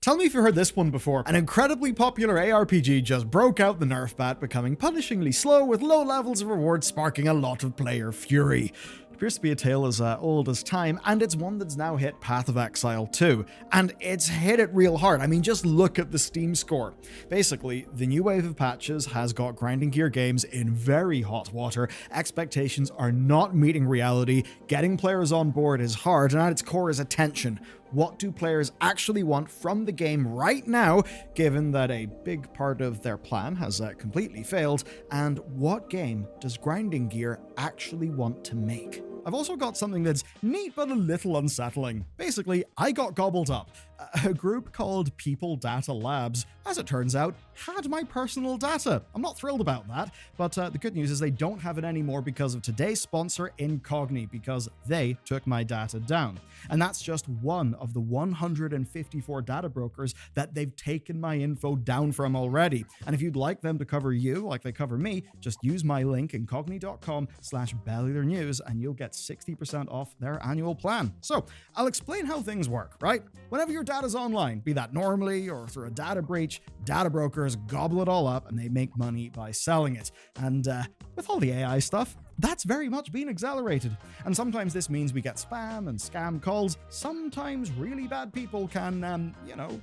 Tell me if you heard this one before. An incredibly popular ARPG just broke out the nerf bat, becoming punishingly slow with low levels of reward, sparking a lot of player fury. Appears to be a tale as old as time, and it's one that's now hit Path of Exile 2, and it's hit it real hard. I mean, just look at the Steam score. Basically, the new wave of patches has got grinding gear games in very hot water, expectations are not meeting reality, getting players on board is hard, and at its core is attention. What do players actually want from the game right now, given that a big part of their plan has completely failed, and what game does grinding gear actually want to make? I've also got something that's neat but a little unsettling. Basically, I got gobbled up. A group called People Data Labs, as it turns out, had my personal data. I'm not thrilled about that, but the good news is they don't have it anymore because of today's sponsor, Incogni, because they took my data down. And that's just one of the 154 data brokers that they've taken my info down from already. And if you'd like them to cover you like they cover me, just use my link, incogni.com/Bellular News, and you'll get 60% off their annual plan. So I'll explain how things work, right? Whenever your data's online, be that normally or through a data breach, data brokers gobble it all up and they make money by selling it. And with all the AI stuff, that's very much been accelerated. And sometimes this means we get spam and scam calls. Sometimes really bad people can,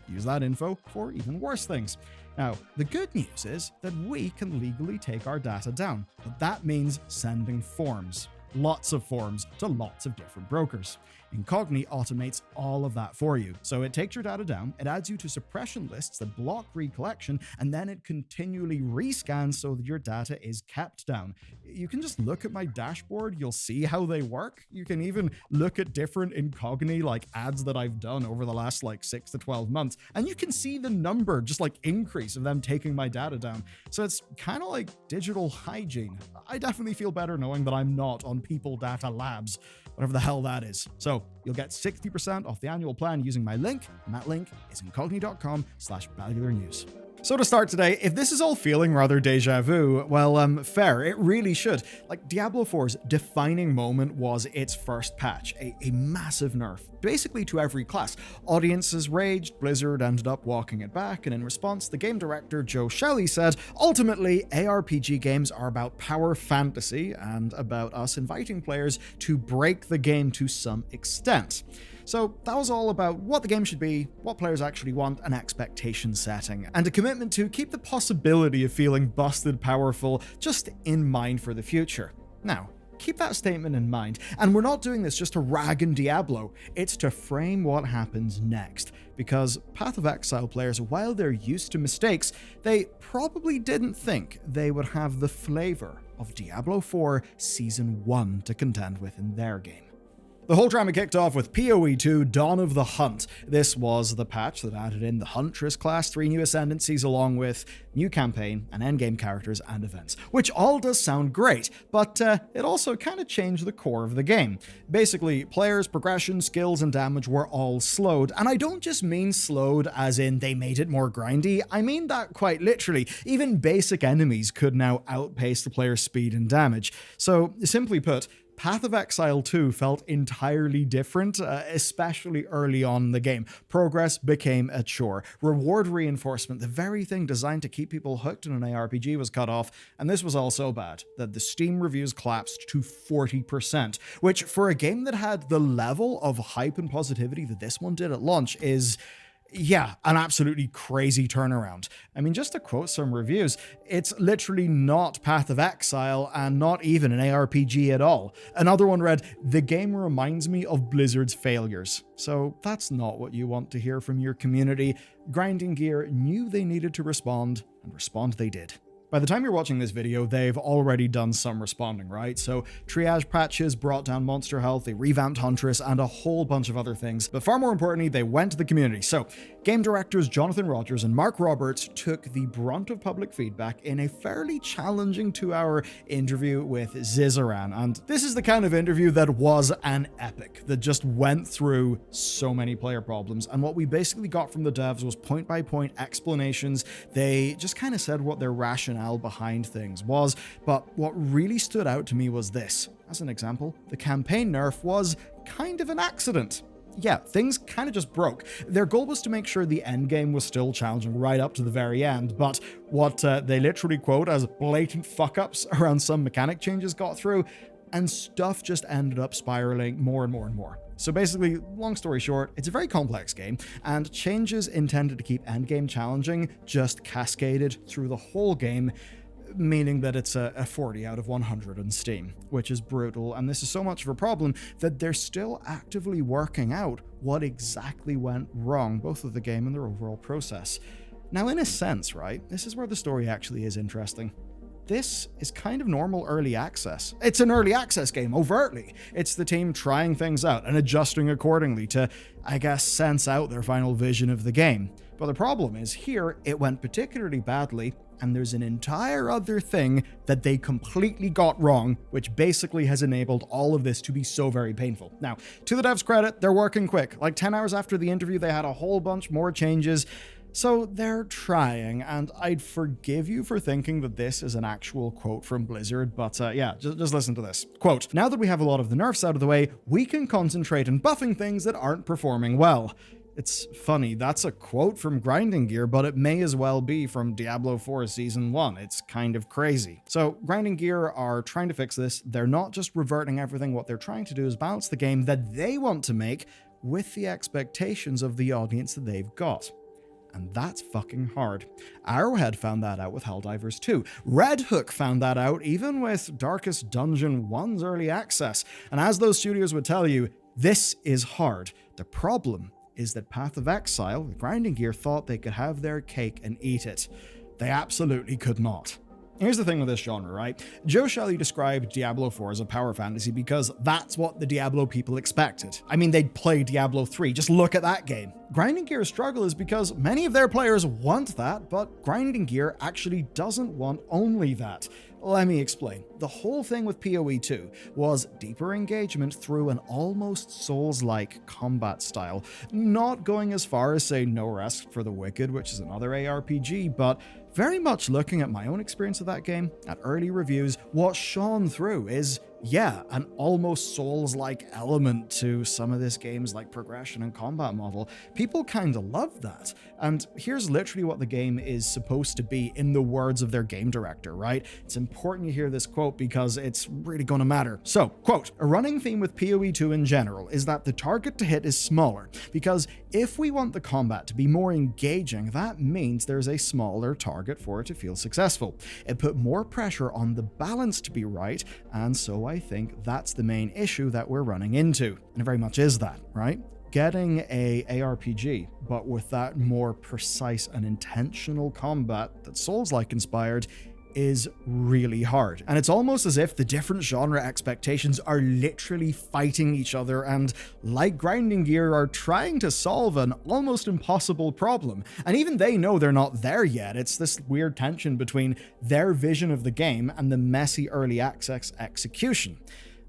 use that info for even worse things. Now, the good news is that we can legally take our data down, but that means sending forms. Lots of forms to lots of different brokers. Incogni automates all of that for you. So it takes your data down, it adds you to suppression lists that block recollection, and then it continually rescans so that your data is kept down. You can just look at my dashboard, you'll see how they work. You can even look at different Incogni ads that I've done over the last 6 to 12 months, and you can see the number just increase of them taking my data down. So it's kind of like digital hygiene. I definitely feel better knowing that I'm not on People Data Labs, whatever the hell that is. So you'll get 60% off the annual plan using my link, and that link is incogni.com/Bellular News. So to start today, if this is all feeling rather deja vu, well, fair, it really should. Diablo 4's defining moment was its first patch, a massive nerf, basically to every class. Audiences raged, Blizzard ended up walking it back, and in response, the game director Joe Shelley said, ultimately, ARPG games are about power fantasy and about us inviting players to break the game to some extent. So that was all about what the game should be, what players actually want, and expectation setting, and a commitment to keep the possibility of feeling busted powerful just in mind for the future. Now, keep that statement in mind, and we're not doing this just to rag on Diablo, it's to frame what happens next, because Path of Exile players, while they're used to mistakes, they probably didn't think they would have the flavor of Diablo 4 Season 1 to contend with in their game. The whole drama kicked off with PoE 2 Dawn of the Hunt. This was the patch that added in the Huntress class, 3 new ascendancies along with new campaign and endgame characters and events, which all does sound great, but it also kind of changed the core of the game. Basically, players' progression, skills, and damage were all slowed, and I don't just mean slowed as in they made it more grindy, I mean that quite literally. Even basic enemies could now outpace the player's speed and damage. So, simply put, Path of Exile 2 felt entirely different, especially early on in the game. Progress became a chore. Reward reinforcement, the very thing designed to keep people hooked in an ARPG, was cut off, and this was all so bad that the Steam reviews collapsed to 40%, which for a game that had the level of hype and positivity that this one did at launch is... yeah, an absolutely crazy turnaround. I mean, just to quote some reviews, it's literally not Path of Exile and not even an ARPG at all. Another one read, "The game reminds me of Blizzard's failures." So that's not what you want to hear from your community. Grinding Gear knew they needed to respond, and respond they did. By the time you're watching this video, they've already done some responding, right? So triage patches brought down monster health, they revamped Huntress, and a whole bunch of other things. But far more importantly, they went to the community. So game directors Jonathan Rogers and Mark Roberts took the brunt of public feedback in a fairly challenging 2-hour interview with Zizaran. And this is the kind of interview that was an epic, that just went through so many player problems. And what we basically got from the devs was point-by-point explanations. They just kind of said what their rationale behind things was, but what really stood out to me was this. As an example, the campaign nerf was kind of an accident. yeah, things kind of just broke. Their goal was to make sure the endgame was still challenging right up to the very end, but what they literally quote as blatant fuck-ups around some mechanic changes got through, and stuff just ended up spiraling more and more and more. So basically, long story short, it's a very complex game, and changes intended to keep endgame challenging just cascaded through the whole game, meaning that it's a 40 out of 100 on Steam, which is brutal, and this is so much of a problem that they're still actively working out what exactly went wrong, both with the game and their overall process. Now, in a sense, right, this is where the story actually is interesting. This is kind of normal early access. It's an early access game, overtly. It's the team trying things out and adjusting accordingly to, I guess, sense out their final vision of the game. But the problem is, here, it went particularly badly, and there's an entire other thing that they completely got wrong, which basically has enabled all of this to be so very painful. Now, to the devs' credit, they're working quick. Like 10 hours after the interview, they had a whole bunch more changes. So they're trying, and I'd forgive you for thinking that this is an actual quote from Blizzard, but yeah, just listen to this. Quote, "Now that we have a lot of the nerfs out of the way, we can concentrate on buffing things that aren't performing well." It's funny, that's a quote from Grinding Gear, but it may as well be from Diablo 4 Season 1. It's kind of crazy. So Grinding Gear are trying to fix this. They're not just reverting everything. What they're trying to do is balance the game that they want to make with the expectations of the audience that they've got. And that's fucking hard. Arrowhead found that out with Helldivers 2. Red Hook found that out even with Darkest Dungeon 1's early access. And as those studios would tell you, this is hard. The problem is that Path of Exile, the Grinding Gear, thought they could have their cake and eat it. They absolutely could not. Here's the thing with this genre, right? Joe Shelley described Diablo 4 as a power fantasy because that's what the Diablo people expected. I mean, they'd play Diablo 3, just look at that game. Grinding Gear's struggle is because many of their players want that, but Grinding Gear actually doesn't want only that. Let me explain. The whole thing with PoE 2 was deeper engagement through an almost Souls-like combat style. Not going as far as, say, No Rest for the Wicked, which is another ARPG, but very much looking at my own experience of that game, at early reviews, what shone through is, yeah, an almost Souls-like element to some of this game's like progression and combat model. People kind of love that. And here's literally what the game is supposed to be in the words of their game director, right? It's important you hear this quote because it's really going to matter. So, quote, "A running theme with PoE 2 in general is that the target to hit is smaller, because if we want the combat to be more engaging, that means there's a smaller target for it to feel successful. It put more pressure on the balance to be right, and so I think that's the main issue that we're running into." And it very much is that, right? Getting a ARPG, but with that more precise and intentional combat that's Souls-like inspired, is really hard. And it's almost as if the different genre expectations are literally fighting each other and, like Grinding Gear, are trying to solve an almost impossible problem. And even they know they're not there yet. It's this weird tension between their vision of the game and the messy early access execution.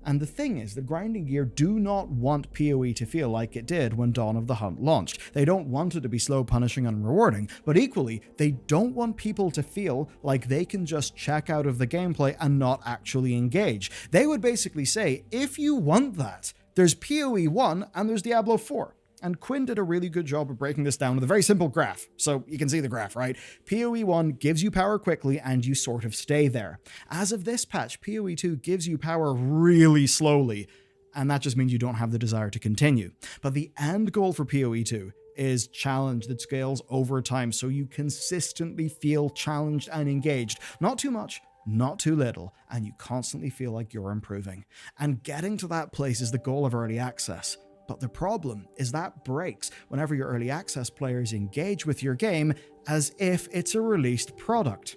And the thing is, the Grinding Gear do not want PoE to feel like it did when Dawn of the Hunt launched. They don't want it to be slow, punishing, and rewarding, but equally, they don't want people to feel like they can just check out of the gameplay and not actually engage. They would basically say, if you want that, there's PoE 1 and there's Diablo 4. And Quinn did a really good job of breaking this down with a very simple graph. So you can see the graph, right? PoE 1 gives you power quickly and you sort of stay there. As of this patch, PoE 2 gives you power really slowly. And that just means you don't have the desire to continue. But the end goal for PoE 2 is challenge that scales over time so you consistently feel challenged and engaged. Not too much, not too little, and you constantly feel like you're improving. And getting to that place is the goal of early access. But the problem is that breaks whenever your early access players engage with your game as if it's a released product.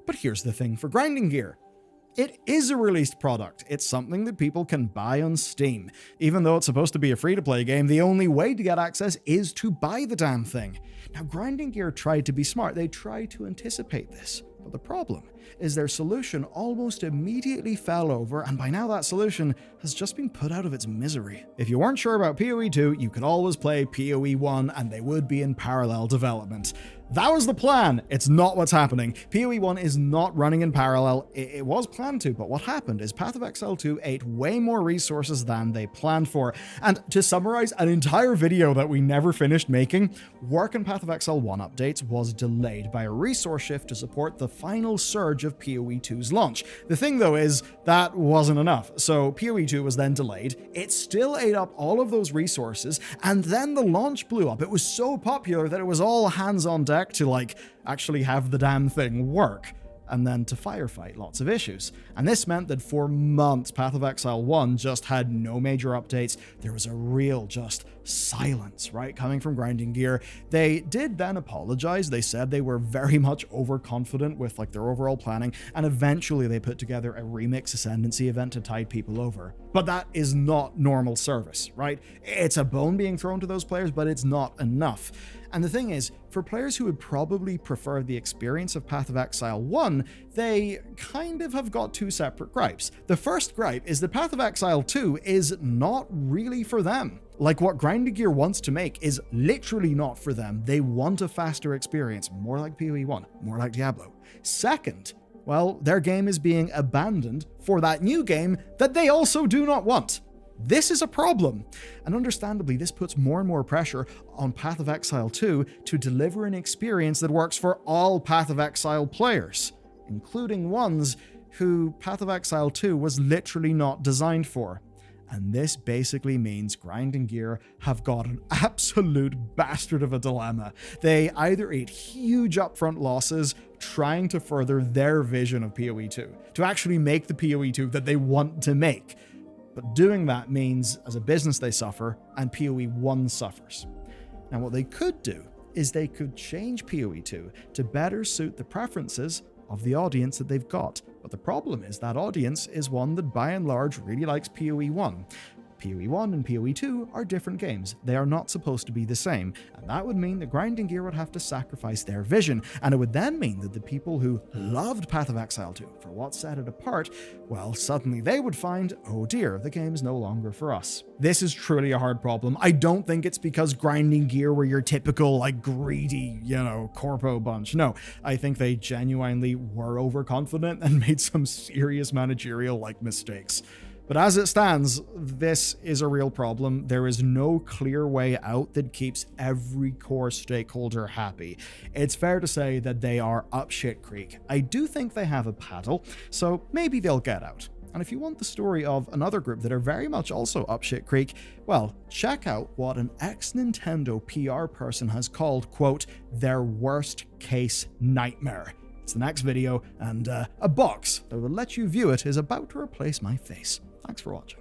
But here's the thing for Grinding Gear. It is a released product. It's something that people can buy on Steam. Even though it's supposed to be a free-to-play game, the only way to get access is to buy the damn thing. Now, Grinding Gear tried to be smart. They tried to anticipate this. But the problem is their solution almost immediately fell over, and by now that solution has just been put out of its misery. If you weren't sure about PoE 2, you could always play PoE 1 and they would be in parallel development. That was the plan. It's not what's happening. PoE 1 is not running in parallel. It was planned to, but what happened is Path of Exile 2 ate way more resources than they planned for. And to summarize an entire video that we never finished making, work on Path of Exile 1 updates was delayed by a resource shift to support the final surge of PoE 2's launch. The thing though is that wasn't enough. So PoE 2 was then delayed. It still ate up all of those resources, and then the launch blew up. It was so popular that it was all hands on deck to like actually have the damn thing work, and then to firefight lots of issues. And this meant that for months, Path of Exile 1 just had no major updates. There was a real just silence, right, coming from Grinding Gear. They did then apologize. They said they were very much overconfident with like their overall planning, and eventually they put together a Remix Ascendancy event to tide people over. But that is not normal service, right? It's a bone being thrown to those players, but it's not enough. And the thing is, for players who would probably prefer the experience of Path of Exile 1, they kind of have got two separate gripes. The first gripe is that Path of Exile 2 is not really for them. Like, what Grinding Gear wants to make is literally not for them. They want a faster experience, more like PoE 1, more like Diablo. Second, well, their game is being abandoned for that new game that they also do not want. This is a problem, and understandably, this puts more and more pressure on Path of Exile 2 to deliver an experience that works for all Path of Exile players, including ones who Path of Exile 2 was literally not designed for. And this basically means Grinding Gear have got an absolute bastard of a dilemma. They either eat huge upfront losses trying to further their vision of PoE 2, to actually make the PoE 2 that they want to make. But doing that means, as a business, they suffer, and PoE 1 suffers. Now, what they could do is they could change PoE 2 to better suit the preferences of the audience that they've got. But the problem is that audience is one that by and large really likes PoE 1. PoE 1 and PoE 2 are different games. They are not supposed to be the same, and that would mean that Grinding Gear would have to sacrifice their vision, and it would then mean that the people who loved Path of Exile 2 for what set it apart, well, suddenly they would find, oh dear, the game is no longer for us. This is truly a hard problem. I don't think it's because Grinding Gear were your typical, like, greedy, corpo bunch. No, I think they genuinely were overconfident and made some serious managerial, mistakes. But as it stands, this is a real problem. There is no clear way out that keeps every core stakeholder happy. It's fair to say that they are up shit creek. I do think they have a paddle, so maybe they'll get out. And if you want the story of another group that are very much also up shit creek, well, check out what an ex-Nintendo PR person has called, quote, their worst case nightmare. It's the next video, and a box that will let you view it is about to replace my face. Thanks for watching.